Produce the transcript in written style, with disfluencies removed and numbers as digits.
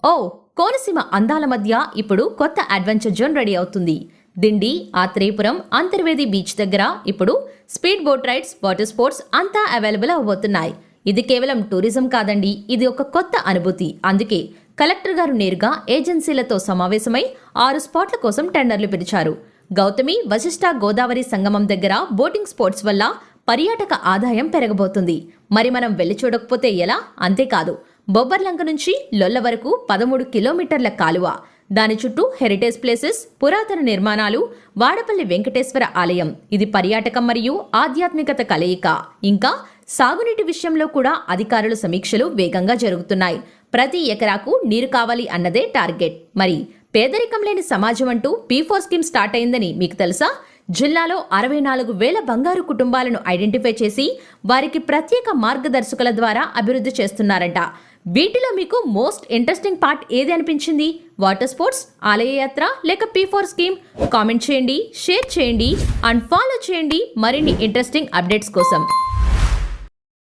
ఓ కోనసీమ అందాల మధ్య ఇప్పుడు కొత్త అడ్వెంచర్ జోన్ రెడీ అవుతుంది. దిండి, ఆత్రేయపురం, అంతర్వేది బీచ్ దగ్గర ఇప్పుడు speed boat rides, water sports అంతా అవైలబుల్ అవబోతున్నాయి. ఇది కేవలం టూరిజం కాదండి, ఇది ఒక కొత్త అనుభూతి. అందుకే కలెక్టర్ గారు నేరుగా ఏజెన్సీలతో సమావేశమై 6 స్పాట్ల కోసం టెండర్లు పిలిచారు. గౌతమి, వశిష్ఠ గోదావరి సంగమం దగ్గర బోటింగ్ స్పోర్ట్స్ వల్ల పర్యాటక ఆదాయం పెరగబోతుంది. మరి మనం వెళ్లి చూడకపోతే ఎలా? అంతేకాదు, బొబ్బర్లంక నుంచి లొల్ల వరకు 13 కిలోమీటర్ల కాలువ, దాని చుట్టూ హెరిటేజ్ ప్లేసెస్, పురాతన నిర్మాణాలు, వాడపల్లి వెంకటేశ్వర ఆలయం. ఇది పర్యాటకం మరియు ఆధ్యాత్మికత కలయిక. ఇంకా సాగునీటి విషయంలో కూడా అధికారుల సమీక్షలు వేగంగా జరుగుతున్నాయి. ప్రతి ఎకరాకు నీరు కావాలి అన్నదే టార్గెట్. మరి పేదరికం లేని సమాజం అంటూ P4 స్కీమ్ స్టార్ట్ అయిందని మీకు తెలుసా? జిల్లాలో 64,000 బంగారు కుటుంబాలను ఐడెంటిఫై చేసి వారికి ప్రత్యేక మార్గదర్శకుల ద్వారా అభివృద్ధి చేస్తున్నారంట. వీటిలో మీకు మోస్ట్ ఇంట్రెస్టింగ్ పార్ట్ ఏది అనిపించింది? వాటర్ స్పోర్ట్స్, ఆలయ యాత్ర లేక P4 స్కీమ్? కామెంట్ చేయండి, షేర్ చేయండి అండ్ ఫాలో చేయండి మరిన్ని ఇంట్రెస్టింగ్ అప్డేట్స్ కోసం.